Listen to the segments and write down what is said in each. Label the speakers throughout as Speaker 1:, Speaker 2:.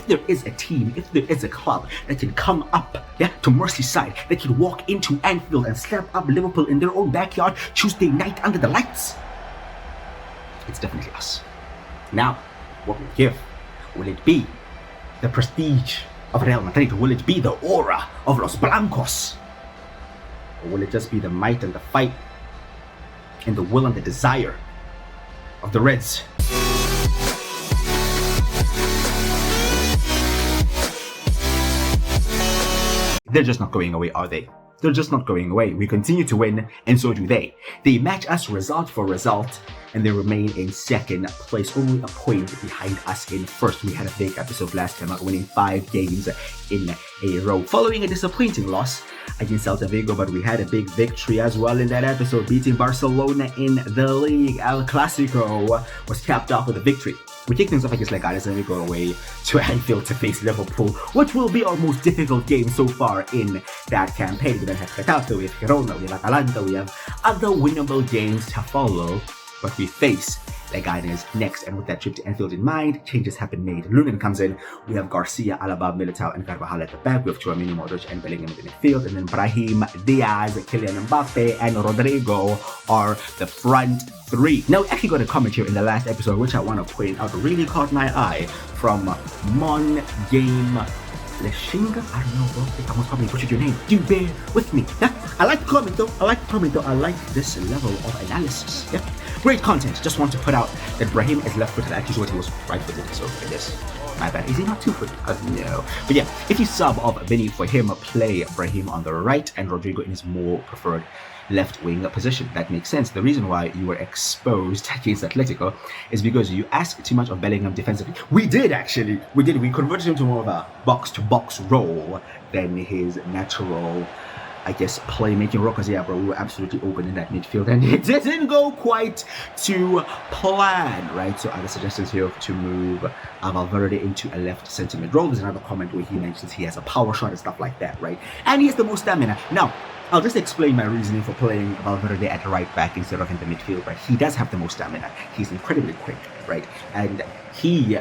Speaker 1: if there is a team, if there is a club that can come up to Merseyside, that can walk into Anfield and slap up Liverpool in their own backyard Tuesday night under the lights, it's definitely us. Now, what will it give? Will it be the prestige of Real Madrid? Will it be the aura of Los Blancos? Or will it just be the might and the fight and the will and the desire of the Reds? They're just not going away, are they? They're just not going away. We continue to win, and so do they. They match us result for result, and they remain in second place, only a point behind us in first. We had a big episode last time, winning 5 games in a row, following a disappointing loss against Celta Vigo, but we had a big victory as well in that episode, beating Barcelona in the league. El Clasico was capped off with a victory. We kick things off against Leganes and we go away to Anfield to face Liverpool, which will be our most difficult game so far in that campaign. We then have Getafe, we have Girona, we have Atalanta, we have other winnable games to follow, but we face Leganes next, and with that trip to Anfield in mind, changes have been made. Lunin comes in, we have Garcia, Alaba, Militao, and Carvajal at the back, we have Tchouaméni, Modric, and Bellingham in the midfield, and then Brahim, Diaz, Kylian Mbappe, and Rodrigo are the front 3. Now, we actually got a comment here in the last episode, which I want to point out, really caught my eye, from Mon Game Leshinga. I don't know, bro. I must probably butchered your name. Do bear with me. Yeah? I like the comment though. I like this level of analysis. Yeah? Great content. Just want to put out that Brahim is left-footed. I actually thought he was right-footed, so it is my bad. Is he not two-footed? No. But yeah, if you sub of Vinny for him, play Brahim on the right and Rodrigo in his more preferred left-wing position. That makes sense. The reason why you were exposed against Atletico is because you asked too much of Bellingham defensively. We did actually. We converted him to more of a box-to-box role than his natural, I guess, playmaking role. Because yeah, bro, we were absolutely open in that midfield, and it didn't go quite to plan, right? So other suggestions here to move Valverde into a left centre mid role. There's another comment where he mentions he has a power shot and stuff like that, right? And he has the most stamina. Now, I'll just explain my reasoning for playing Valverde at right back instead of in the midfield, right? He does have the most stamina. He's incredibly quick, right? And he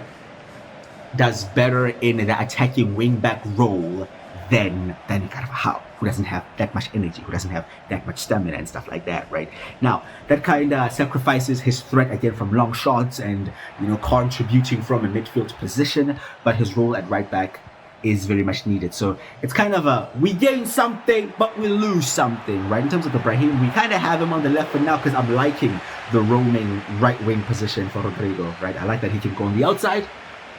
Speaker 1: does better in the attacking wing-back role than Carvajal, who doesn't have that much energy, who doesn't have that much stamina and stuff like that, right? Now, that kind of sacrifices his threat again from long shots and, you know, contributing from a midfield position, but his role at right back is very much needed. So it's kind of a, we gain something, but we lose something, right? In terms of the Brahim, we kind of have him on the left for now because I'm liking the roaming right wing position for Rodrigo, right? I like that he can go on the outside,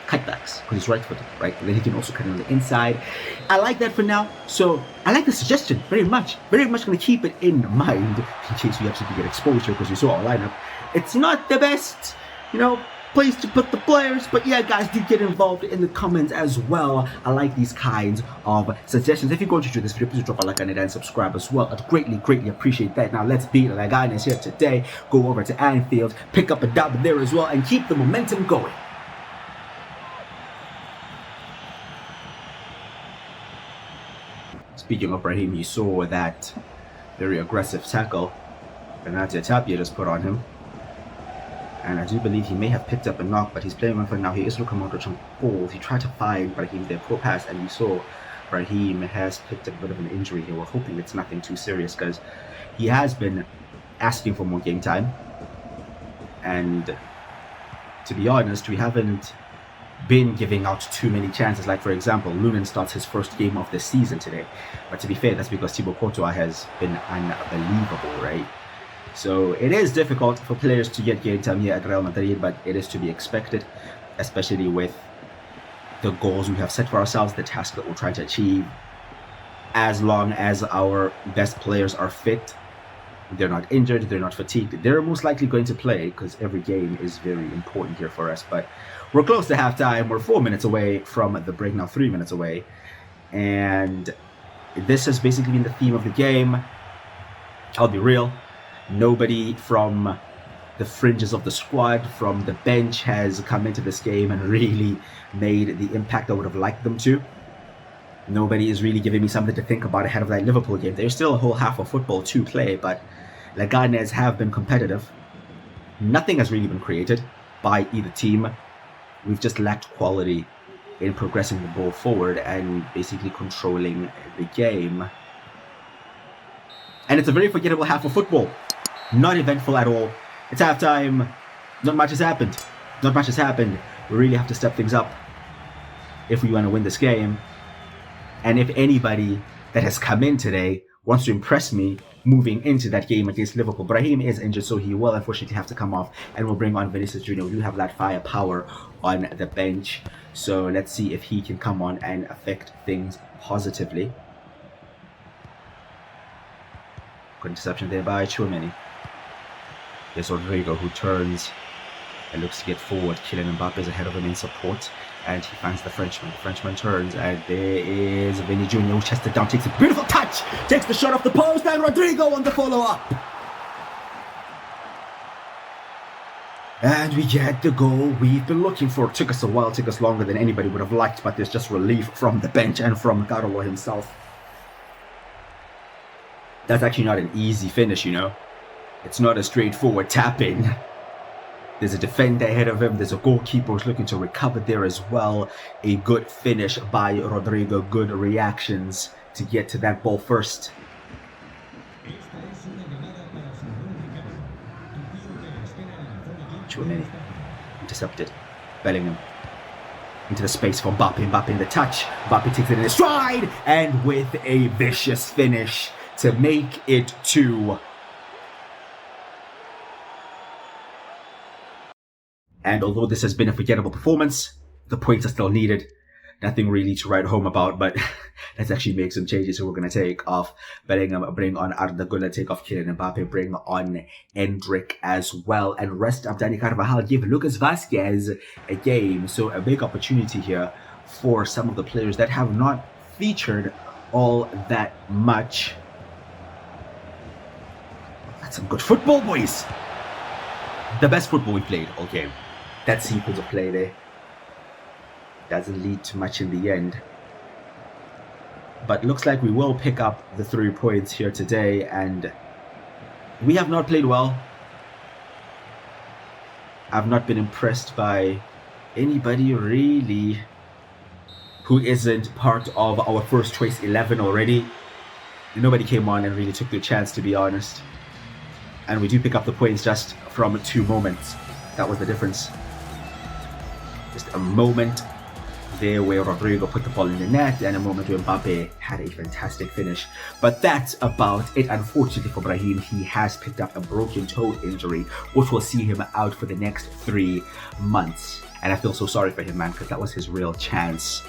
Speaker 1: cutbacks, because he's right-footed, right? And then he can also cut on the inside. I like that for now. So I like the suggestion very much. Very much going to keep it in mind in case we absolutely get exposed here, because you saw our lineup. It's not the best, you know, place to put the players, but yeah, guys, do get involved in the comments as well. I like these kinds of suggestions. If you're going to do this video, please drop a like on it and subscribe as well. I'd greatly appreciate that. Now let's beat Leganes here today. Go over to Anfield, pick up a dub there as well, and keep the momentum going. Speaking of Brahim, you saw that very aggressive tackle Benatia Tapia just put on him. And I do believe he may have picked up a knock, but he's playing one for now. He is looking more on balls. He tried to find Brahim there, poor pass, and we saw Brahim has picked up a bit of an injury here. We're hoping it's nothing too serious because he has been asking for more game time. And to be honest, we haven't been giving out too many chances. Like, for example, Lunin starts his first game of the season today. But to be fair, that's because Thibaut Courtois has been unbelievable, right? So it is difficult for players to get game time here at Real Madrid, but it is to be expected, especially with the goals we have set for ourselves, the task that we're trying to achieve. As long as our best players are fit, they're not injured, they're not fatigued, they're most likely going to play, because every game is very important here for us. But we're close to halftime. We're 4 minutes away from the break, now 3 minutes away. And this has basically been the theme of the game. I'll be real. Nobody from the fringes of the squad, from the bench, has come into this game and really made the impact I would have liked them to. Nobody is really giving me something to think about ahead of that Liverpool game. There's still a whole half of football to play, but Leganes have been competitive. Nothing has really been created by either team. We've just lacked quality in progressing the ball forward and basically controlling the game. And it's a very forgettable half of football. Not eventful at all. It's halftime. Not much has happened. Not much has happened. We really have to step things up if we want to win this game. And if anybody that has come in today wants to impress me moving into that game against Liverpool, Brahim is injured, so he will unfortunately have to come off, and we'll bring on Vinicius Jr. We do have that firepower on the bench, so let's see if he can come on and affect things positively. Good interception there by Tchouaméni. There's Rodrigo, who turns and looks to get forward. Kylian Mbappe is ahead of him in support, and he finds the Frenchman. The Frenchman turns, and there is Vinny Jr., who chests it down, takes a beautiful touch, takes the shot off the post, and Rodrigo on the follow-up. And we get the goal we've been looking for. It took us a while, took us longer than anybody would have liked, but there's just relief from the bench and from Carlo himself. That's actually not an easy finish, you know. It's not a straightforward tap-in. There's a defender ahead of him. There's a goalkeeper who's looking to recover there as well. A good finish by Rodrigo. Good reactions to get to that ball first. Tchouaméni intercepted. Bellingham into the space for Mbappe. Mbappe in the touch. Mbappe takes it in his stride, and with a vicious finish to make it 2. And although this has been a forgettable performance, the points are still needed. Nothing really to write home about, but let's actually make some changes. So we're going to take off Bellingham, bring on Arda Güler, take off Kylian Mbappe, bring on Endrick as well, and rest up Dani Carvajal, give Lucas Vázquez a game. So a big opportunity here for some of the players that have not featured all that much. That's some good football, boys. The best football we played all game. That sequence of play there doesn't lead to much in the end. But looks like we will pick up the 3 points here today, and we have not played well. I've not been impressed by anybody really who isn't part of our first choice 11 already. Nobody came on and really took the chance, to be honest. And we do pick up the points just from 2 moments. That was the difference. Just a moment there where Rodrigo put the ball in the net, and a moment where Mbappe had a fantastic finish. But that's about it. Unfortunately for Brahim, he has picked up a broken toe injury, which will see him out for the next 3 months. And I feel so sorry for him, man, because that was his real chance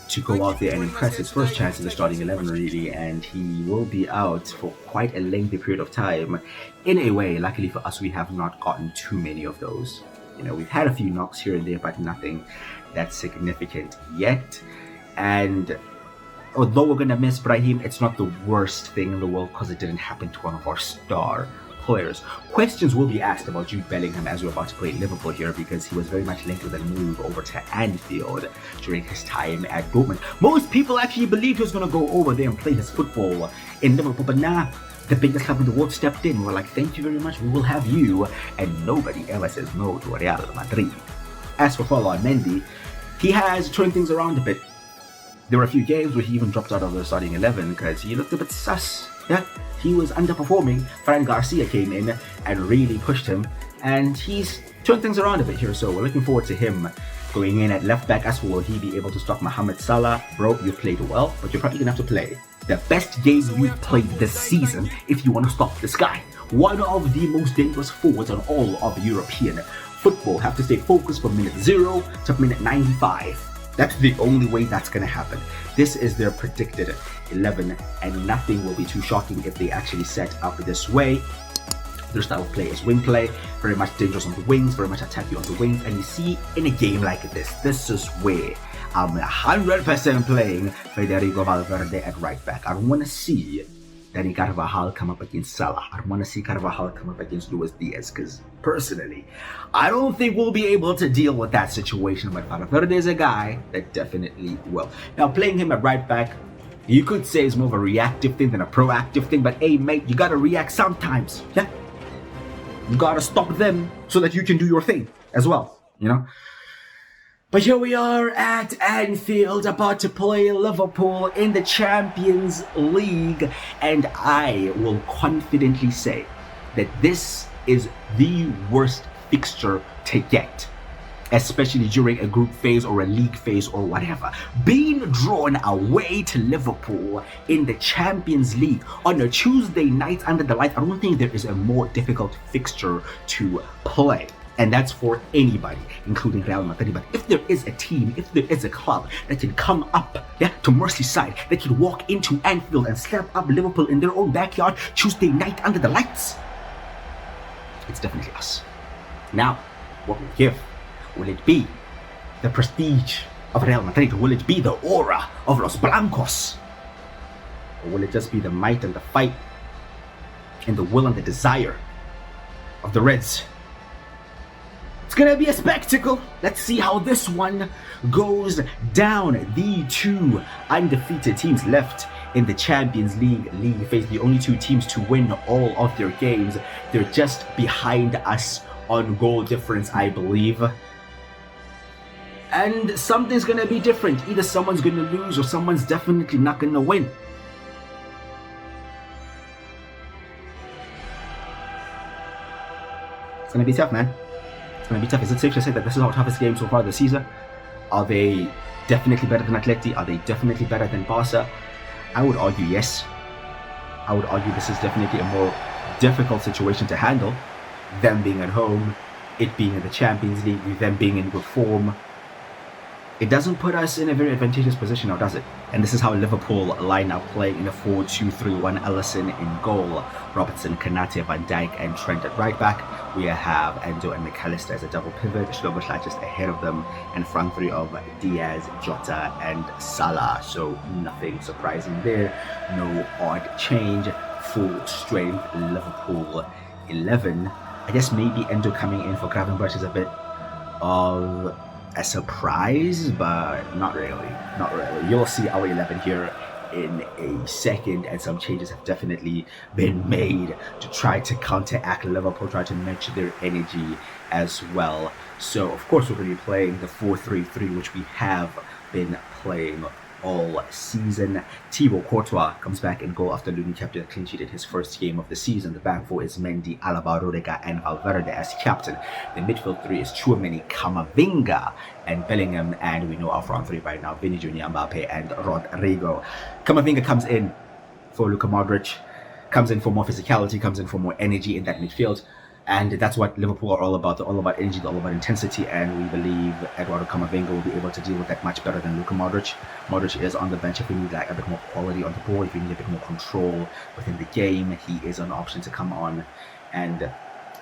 Speaker 1: to go out there and impress, his first chance in the starting 11 really, and he will be out for quite a lengthy period of time. In a way, luckily for us, we have not gotten too many of those. You know, we've had a few knocks here and there, but nothing that's significant yet. And although we're gonna miss Brahim, it's not the worst thing in the world because it didn't happen to one of our star players. Questions will be asked about Jude Bellingham as we're about to play Liverpool here, because he was very much linked with a move over to Anfield during his time at Dortmund. Most people actually believed he was going to go over there and play his football in Liverpool, but nah, the biggest club in the world stepped in. We're like, thank you very much, we will have you, and nobody ever says no to Real Madrid. As for Fala Mendy, he has turned things around a bit. There were a few games where he even dropped out of the starting 11 because he looked a bit sus. Yeah, he was underperforming. Fran Garcia came in and really pushed him, and he's turned things around a bit here, so we're looking forward to him going in at left back. As will he be able to stop Mohamed Salah? Bro, you played well, but you're probably gonna have to play the best game you've played this season if you want to stop this guy. One of the most dangerous forwards on all of European football. Have to stay focused from minute 0 to minute 95. That's the only way that's going to happen. This is their predicted 11, and nothing will be too shocking if they actually set up this way. Their style of play is wing play, very much dangerous on the wings, very much attacking on the wings. And you see, in a game like this is where I'm 100% playing Federico Valverde at right back. I don't want to see Dani Carvajal come up against Salah. I don't want to see Carvajal come up against Luis Diaz, because personally, I don't think we'll be able to deal with that situation. But Valverde is a guy that definitely will. Now, playing him at right back, you could say is more of a reactive thing than a proactive thing. But hey, mate, you gotta react sometimes. Yeah, you gotta stop them so that you can do your thing as well. You know. But here we are at Anfield, about to play Liverpool in the Champions League, and I will confidently say that this is the worst fixture to get, especially during a group phase or a league phase or whatever. Being drawn away to Liverpool in the Champions League on a Tuesday night under the lights, I don't think there is a more difficult fixture to play. And that's for anybody, including Real Madrid. But if there is a team, if there is a club that can come up to Merseyside, that can walk into Anfield and slap up Liverpool in their own backyard Tuesday night under the lights, it's definitely us. Now, what will give? Will it be the prestige of Real Madrid? Will it be the aura of Los Blancos? Or will it just be the might and the fight and the will and the desire of the Reds? It's gonna be a spectacle. Let's see how this one goes down. The two undefeated teams left in the Champions League phase, the only two teams to win all of their games. They're just behind us on goal difference, I believe. And something's gonna be different. Either someone's gonna lose or someone's definitely not gonna win. It's gonna be tough, man. It's going to be tough. Is it safe to say that this is our toughest game so far this season? Are they definitely better than Atleti? Are they definitely better than Barca? I would argue yes. I would argue this is definitely a more difficult situation to handle. Them being at home, it being in the Champions League, them being in good form. It doesn't put us in a very advantageous position now, does it? And this is how Liverpool line up, playing in a 4-2-3-1. Alisson in goal, Robertson, Konate, Van Dijk and Trent at right back. We have Endo and McAllister as a double pivot, Schloboschlag just ahead of them, and front three of Diaz, Jota and Salah. So nothing surprising there, no odd change. Full strength Liverpool 11. I guess maybe Endo coming in for Gravenberch is a bit of a surprise, but not really. You'll see our 11 here in a second, and some changes have definitely been made to try to counteract Liverpool, try to match their energy as well. So of course we're going to be playing the 4-3-3, which we have been playing all season. Thibaut Courtois comes back in goal after Looney kept a clean sheet in his first game of the season. The back four is Mendy, Alaba, Rudiger and Valverde as captain. The midfield three is Tchouameni, Camavinga and Bellingham, and we know our front three right now: Vini Jr., Mbappe and Rodrigo. Camavinga comes in for Luka Modric, comes in for more physicality, comes in for more energy in that midfield. And that's what Liverpool are all about. They're all about energy, they're all about intensity, and we believe Eduardo Camavinga will be able to deal with that much better than Luka Modric. Modric is on the bench if we need like a bit more quality on the ball, if we need a bit more control within the game. He is an option to come on and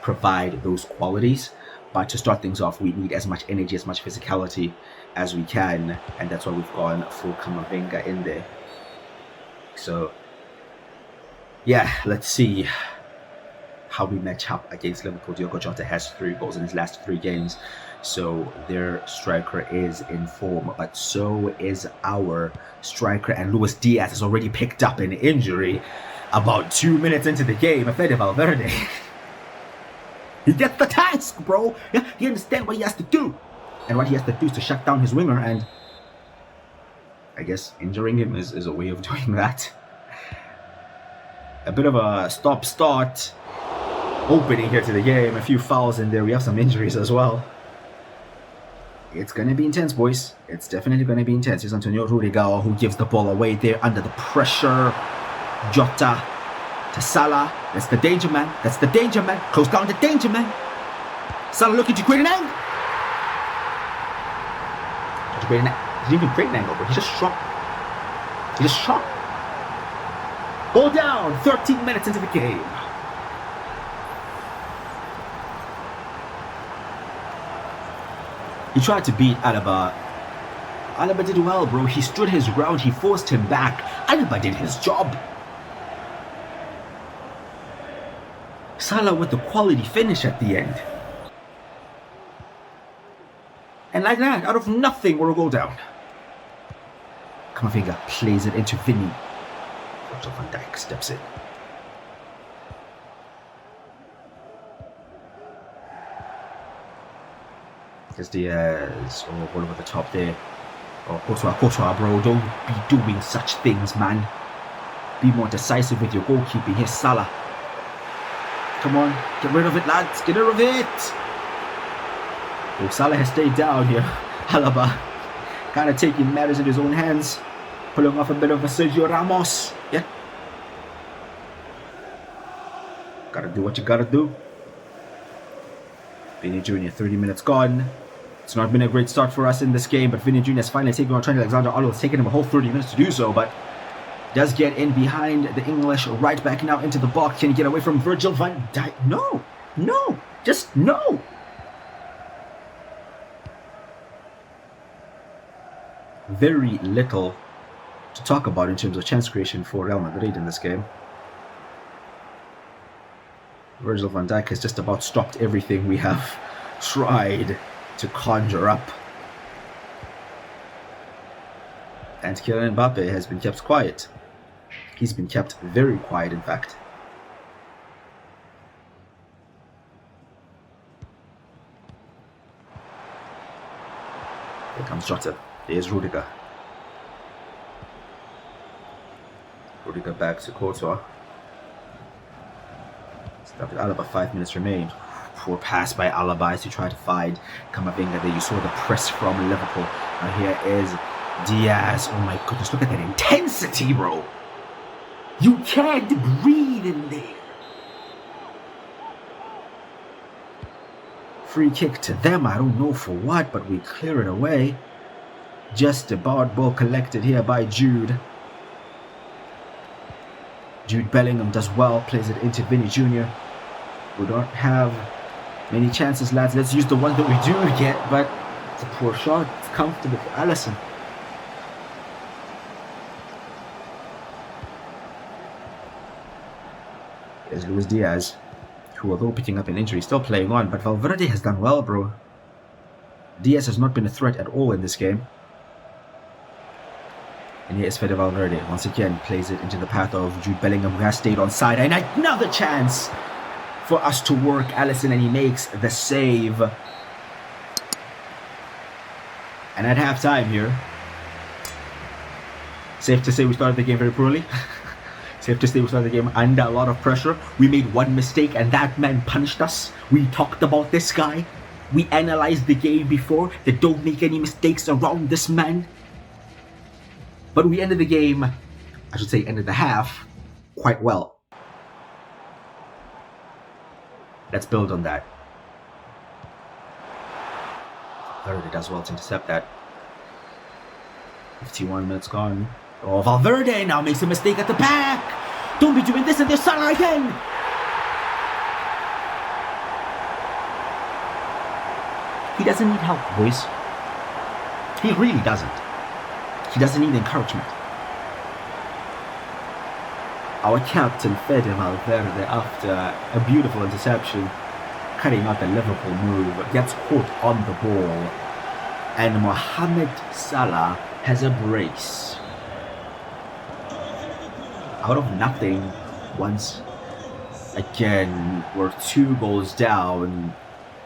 Speaker 1: provide those qualities. But to start things off, we need as much energy, as much physicality as we can, and that's why we've gone full Camavinga in there. So, yeah, let's see how we match up against Liverpool. Diogo Jota has 3 goals in his last 3 games, so their striker is in form, but so is our striker, and Luis Diaz has already picked up an injury about 2 minutes into the game. Fede Valverde, he gets the task, bro. Yeah, he understands what he has to do, and what he has to do is to shut down his winger, and I guess injuring him is a way of doing that. A bit of a stop-start opening here to the game, a few fouls in there, we have some injuries as well. It's going to be intense, boys. It's definitely going to be intense. Here's Antonio Rudiger, who gives the ball away there under the pressure. Jota to Salah. That's the danger man. That's the danger man. Close down the danger man. Salah looking to create an angle. He didn't even create an angle, but he just shot. Ball down, 13 minutes into the game. He tried to beat Alaba. Alaba did well, bro. He stood his ground. He forced him back. Alaba did his job. Salah with the quality finish at the end. And like that, out of nothing, we're a goal down. Camavinga plays it into Vini. Virgil van Dijk steps in. There's Diaz. Oh, all over the top there. Oh, Courtois, bro. Don't be doing such things, man. Be more decisive with your goalkeeping. Here's Salah. Come on. Get rid of it, lads. Get rid of it. Oh, Salah has stayed down here. Alaba kind of taking matters in his own hands. Pulling off a bit of a Sergio Ramos. Yeah. Gotta do what you gotta do. Vinny Jr., 30 minutes gone. It's not been a great start for us in this game, but Vinny Jr. is finally taking on Trent Alexander-Arnold. It's taken him a whole 30 minutes to do so, but does get in behind the English right back now into the box. Can he get away from Virgil van Dijk? No, just no. Very little to talk about in terms of chance creation for Real Madrid in this game. Virgil van Dijk has just about stopped everything we have tried to conjure up. And Kylian Mbappe has been kept quiet. He's been kept very quiet, in fact. Here comes Jota. There's Rudiger. Rudiger back to Courtois. Stopped at Alaba, 5 minutes remain. Poor pass by Alaba as he tried to find Camavinga there. You saw the press from Liverpool. Now here is Diaz. Oh my goodness, look at that intensity, bro. You can't breathe in there. Free kick to them. I don't know for what, but we clear it away. Just about ball collected here by Jude. Jude Bellingham does well, plays it into Vinny Jr. We don't have many chances, lads. Let's use the one that we do get, but it's a poor shot. It's comfortable for Alisson. There's Luis Diaz, who, although picking up an injury, is still playing on, but Valverde has done well, bro. Diaz has not been a threat at all in this game. And here is Fede Valverde. Once again, plays it into the path of Jude Bellingham, who has stayed on side. And another chance for us to work Alisson, and he makes the save. And at halftime here, safe to say we started the game very poorly. Safe to say we started the game under a lot of pressure. We made one mistake and that man punished us. We talked about this guy. We analyzed the game before that don't make any mistakes around this man. But we ended the game, I should say ended the half, quite well. Let's build on that. Valverde does well to intercept that. 51 minutes gone. Oh, Valverde now makes a mistake at the back. Don't be doing this, and there's Salah again. He doesn't need help, boys. He really doesn't. He doesn't need encouragement. Our captain, Fede Valverde, after a beautiful interception, cutting out the Liverpool move, gets caught on the ball. And Mohamed Salah has a brace. Out of nothing, once again, we're 2 goals down.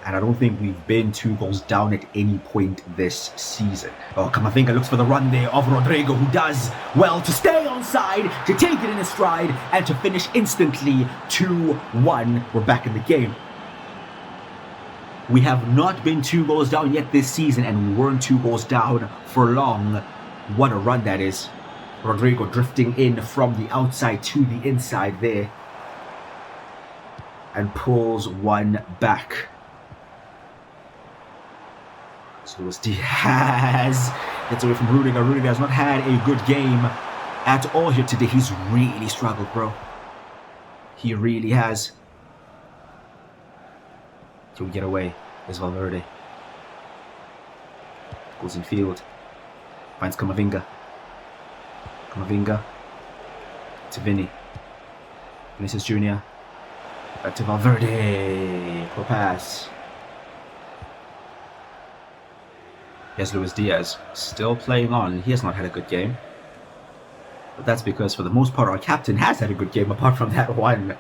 Speaker 1: And I don't think we've been 2 goals down at any point this season. Oh, Camavinga looks for the run there of Rodrigo, who does well to stay on side, to take it in his stride, and to finish instantly 2-1. We're back in the game. We have not been 2 goals down yet this season, and we weren't 2 goals down for long. What a run that is. Rodrigo drifting in from the outside to the inside there. And pulls one back. So Luis Diaz gets away from Rudiger. Rudiger has not had a good game at all here today. He's really struggled, bro. He really has. Can we get away? There's Valverde. Goes in field. Finds Camavinga. Camavinga. To Vinny. Vinicius Jr. Back to Valverde. Poor pass. Here's Luis Diaz, still playing on. He has not had a good game. But that's because, for the most part, our captain has had a good game, apart from that one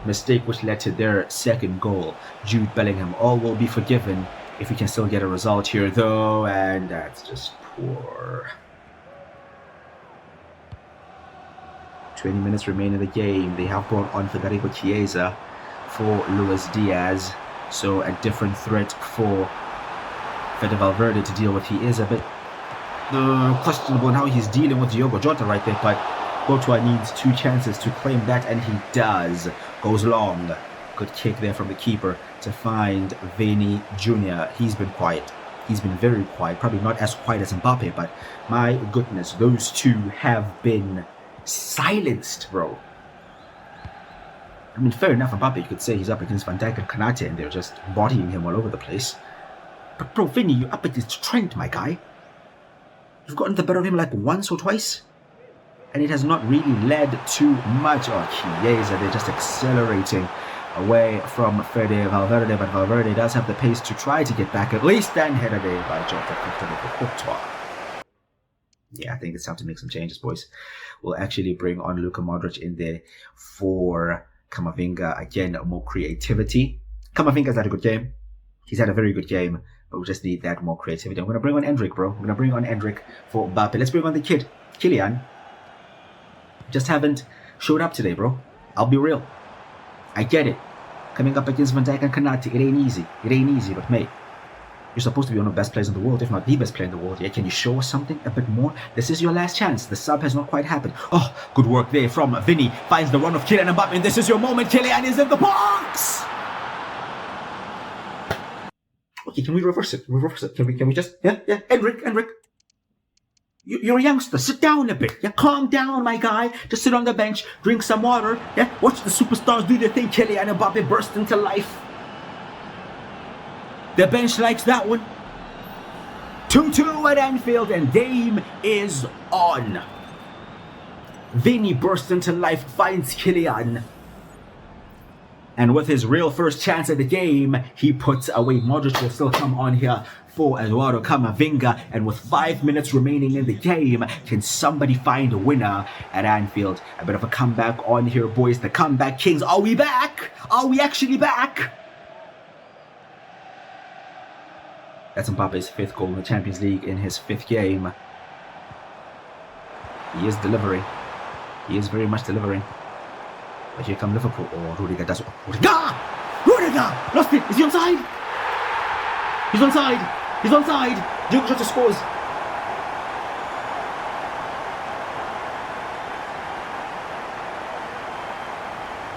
Speaker 1: mistake which led to their second goal. Jude Bellingham, all will be forgiven If we can still get a result here, though, and that's just poor. 20 minutes remain in the game. They have brought on Federico Chiesa for Luis Diaz. So a different threat for Fede Valverde to deal with. He is a bit questionable in how he's dealing with Diogo Jota right there, but Courtois needs 2 chances to claim that, and he does. Goes long. Good kick there from the keeper to find Vini Jr. He's been quiet. He's been very quiet. Probably not as quiet as Mbappe, but my goodness, those two have been silenced, bro. I mean, fair enough, Mbappe, you could say he's up against Van Dijk and Konate and they're just bodying him all over the place. But bro, Vinny, you're up against Trent, my guy. You've gotten the better of him like once or twice. And it has not really led to much. Oh, Chiesa, they're just accelerating away from Fede Valverde, but Valverde does have the pace to try to get back at least, and headed away by Jota for Courtois. Yeah, I think it's time to make some changes, boys. We'll actually bring on Luka Modric in there for Camavinga. Again, more creativity. Camavinga's had a good game. He's had a very good game, but we just need that more creativity. I'm going to bring on Endrick, bro. I'm going to bring on Endrick for Mbappe. Let's bring on the kid, Kylian. Just haven't showed up today, bro. I'll be real. I get it. Coming up against Van Dijk and Konate, it ain't easy. It ain't easy, but mate, you're supposed to be one of the best players in the world, if not the best player in the world. Yeah, can you show us something a bit more? This is your last chance. The sub has not quite happened. Oh, good work there from Vinny. Finds the run of Kylian Mbappe, and this is your moment. Kylian is in the box! Okay, can we reverse it? Reverse it. Can we just... Yeah, Endrick. You're a youngster. Sit down a bit. Yeah, calm down, my guy. Just sit on the bench, drink some water. Yeah, watch the superstars do their thing. Kylian Mbappe burst into life. The bench likes that one. 2-2 at Anfield, and game is on. Vinny bursts into life, finds Kylian. And with his real first chance at the game, he puts away. Modric will still come on here for Eduardo Camavinga. And with 5 minutes remaining in the game, can somebody find a winner at Anfield? A bit of a comeback on here, boys. The comeback kings. Are we back? Are we actually back? That's Mbappe's 5th goal in the Champions League in his 5th game. He is delivering. He is very much delivering. But here come Liverpool. Oh, Rudiger does... Rudiger! Lost it! Is he onside? He's onside! He's onside! Diogo Jota scores.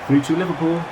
Speaker 1: (3-2) Liverpool.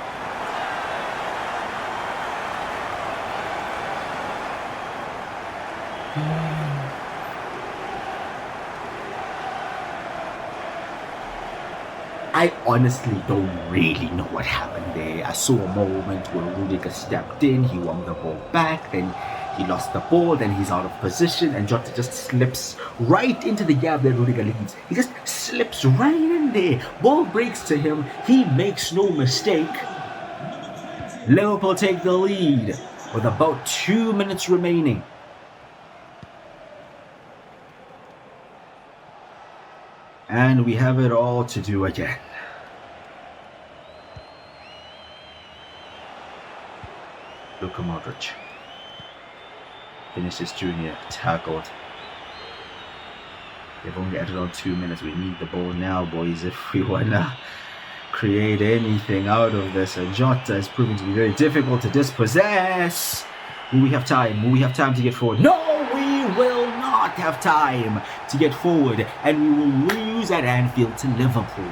Speaker 1: I honestly don't really know what happened there. I saw a moment where Rudiger stepped in, he won the ball back, then he lost the ball, then he's out of position, and Jota just slips right into the gap that Rudiger leaves. He just slips right in there. Ball breaks to him, he makes no mistake. Liverpool take the lead with about 2 minutes remaining. And we have it all to do again. Luka Modric. Vinicius Jr. tackled. They've only added on 2 minutes. We need the ball now, boys, if we want to create anything out of this. And Jota is proving to be very difficult to dispossess. Will we have time? Will we have time to get forward? No, we will not have time to get forward. And we will lose at Anfield to Liverpool.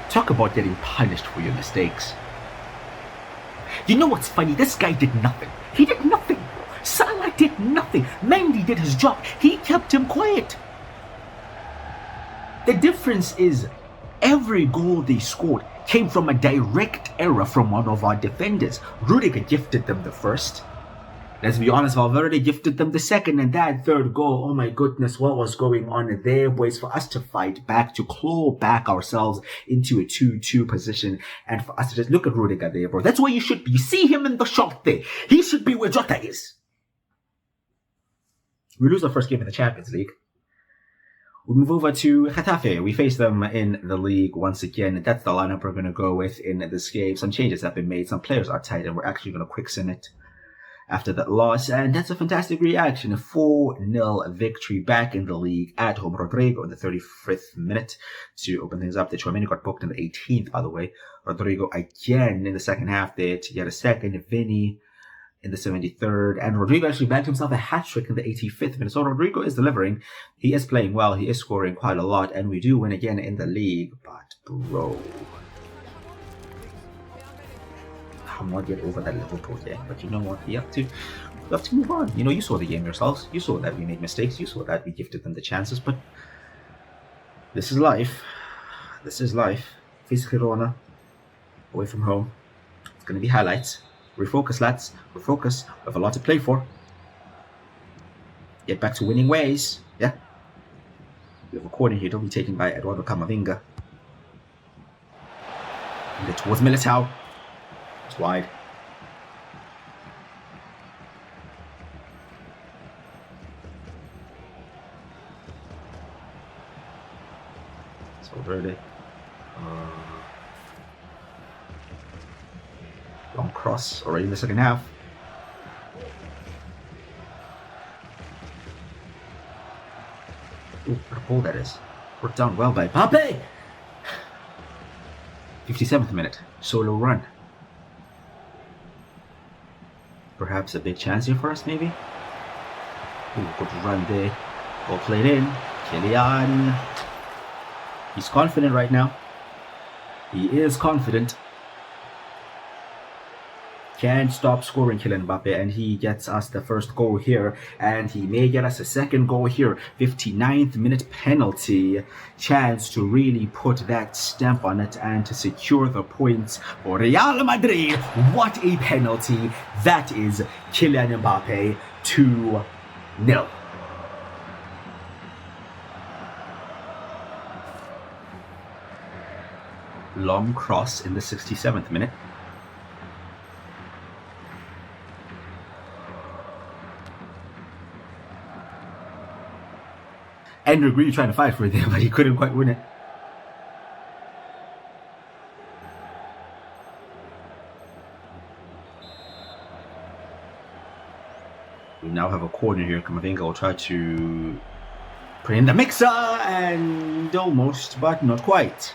Speaker 1: Talk about getting punished for your mistakes. You know what's funny? This guy did nothing. He did nothing. Salah did nothing. Mendy did his job. He kept him quiet. The difference is every goal they scored came from a direct error from one of our defenders. Rudiger gifted them the first. Let's be honest, Valverde gifted them the second, and that third goal, oh my goodness, what was going on there, boys? For us to fight back, to claw back ourselves into a 2-2 position, and for us to just look at Rudiger there, bro. That's where you should be. You see him in the shot there. He should be where Jota is. We lose our first game in the Champions League. We move over to Getafe. We face them in the league once again. That's the lineup we're going to go with in this game. Some changes have been made. Some players are tight, and we're actually going to quicksand it after that loss. And that's a fantastic reaction. A 4-0 victory back in the league at home. Rodrigo in the 35th minute to open things up. The Chouameni got booked in the 18th, by the way. Rodrigo again in the second half there to get a second. Vinny in the 73rd, and Rodrigo actually bagged himself a hat-trick in the 85th minute. So Rodrigo is delivering. He is playing well. He is scoring quite a lot, and we do win again in the league. But bro, I'm not yet over that Liverpool game. But you know what? We have to move on. You know, you saw the game yourselves. You saw that we made mistakes. You saw that we gifted them the chances. But this is life. This is life. Face Girona, away from home. It's going to be highlights. Refocus, lads. Refocus. We have a lot to play for. Get back to winning ways. Yeah. We have a corner here. Don't be taken by Eduardo Camavinga. And get towards Militao. It's wide. So Verde. Long cross already in the second half. Ooh, what a ball that is. Worked down well by Pape! 57th minute. Solo run. Perhaps a big chance here for us, maybe? Ooh, good run there. Ball played in. Kylian. He's confident right now. He is confident. Can't stop scoring, Kylian Mbappe, and he gets us the first goal here, and he may get us a second goal here. 59th minute penalty, chance to really put that stamp on it and to secure the points for Real Madrid. What a penalty! That is Kylian Mbappe 2-0. Long cross in the 67th minute. Endrick really trying to fight for it there, but he couldn't quite win it. We now have a corner here. Camavinga will try to put in the mixer, and almost, but not quite.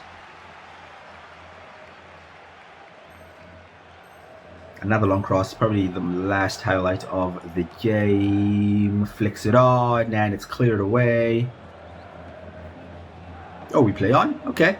Speaker 1: Another long cross, probably the last highlight of the game. Flicks it on, and it's cleared away. Oh, we play on? Okay.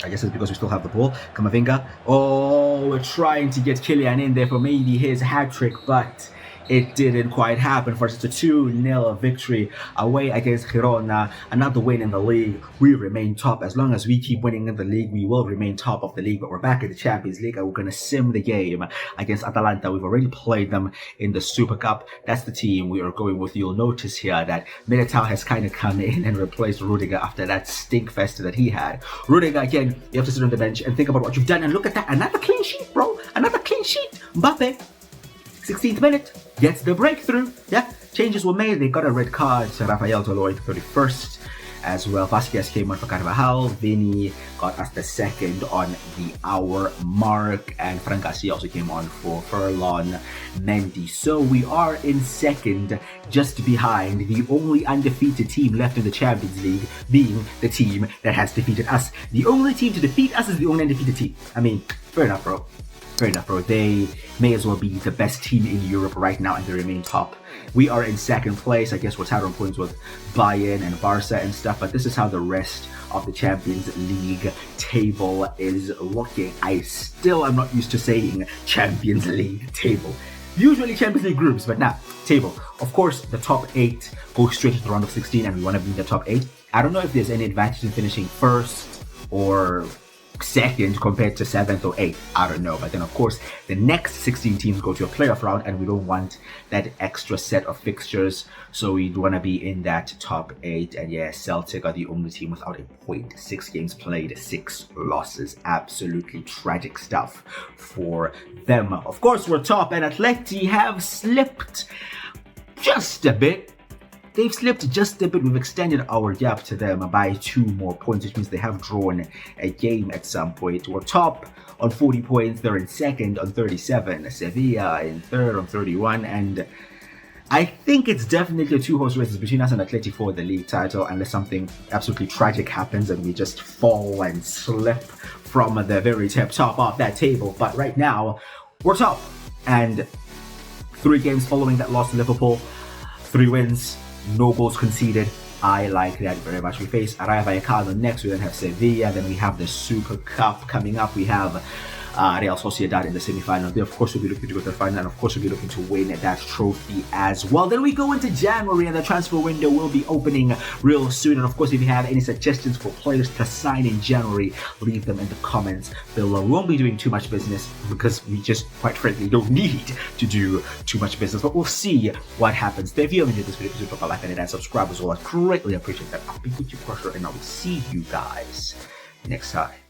Speaker 1: I guess it's because we still have the ball. Camavinga. Oh, we're trying to get Kylian in there for maybe his hat-trick, but it didn't quite happen for us. It's a 2-0 victory away against Girona. Another win in the league. We remain top. As long as we keep winning in the league, we will remain top of the league. But we're back in the Champions League, and we're going to sim the game against Atalanta. We've already played them in the Super Cup. That's the team we are going with. You'll notice here that Militao has kind of come in and replaced Rudiger after that stink fest that he had. Rudiger, again, you have to sit on the bench and think about what you've done. And look at that. Another clean sheet, bro. Another clean sheet. Mbappe. 16th minute, gets the breakthrough. Yeah, changes were made. They got a red card. So Rafael Toloi, 31st. As well, Vasquez came on for Carvajal. Vinny got us the second on the hour mark. And Frank Garcia also came on for Furlon Mendy. So we are in second, just behind the only undefeated team left in the Champions League, being the team that has defeated us. The only team to defeat us is the only undefeated team. I mean, fair enough, bro. Fair enough, bro. They may as well be the best team in Europe right now, and they remain top. We are in second place. I guess we're tied on points with Bayern and Barca and stuff, but this is how the rest of the Champions League table is looking. I still am not used to saying Champions League table. Usually Champions League groups, but now table. Of course, the top 8 go straight to the round of 16, and we want to be in the top 8. I don't know if there's any advantage in finishing first or second compared to 7th or 8th. I don't know. But then, of course, the next 16 teams go to a playoff round, and we don't want that extra set of fixtures. So we want to be in that top 8. And yeah, Celtic are the only team without a point. 6 games played, 6 losses. Absolutely tragic stuff for them. Of course, we're top, and Atleti have slipped just a bit. they've slipped just a bit. We've extended our gap to them by 2 more points, which means they have drawn a game at some point. We're top on 40 points, they're in second on 37, Sevilla in third on 31, and I think it's definitely a 2-horse race between us and Atleti for the league title, unless something absolutely tragic happens and we just fall and slip from the very top of that table. But right now, we're top, and 3 games following that loss to Liverpool, 3 wins, no goals conceded. I like that very much. We face Rayo Vallecano next, we then have Sevilla, then we have the Super Cup coming up, we have Real Sociedad in the semi-final. They of course will be looking to go to the final, and of course will be looking to win that trophy as well. Then we go into January, and the transfer window will be opening real soon. And of course, if you have any suggestions for players to sign in January, leave them in the comments below. We won't be doing too much business because we just, quite frankly, don't need to do too much business, but we'll see what happens. If you enjoyed this video, please drop a like and subscribe as well. I greatly appreciate that. I'll be with you, Crusher, and I will see you guys next time.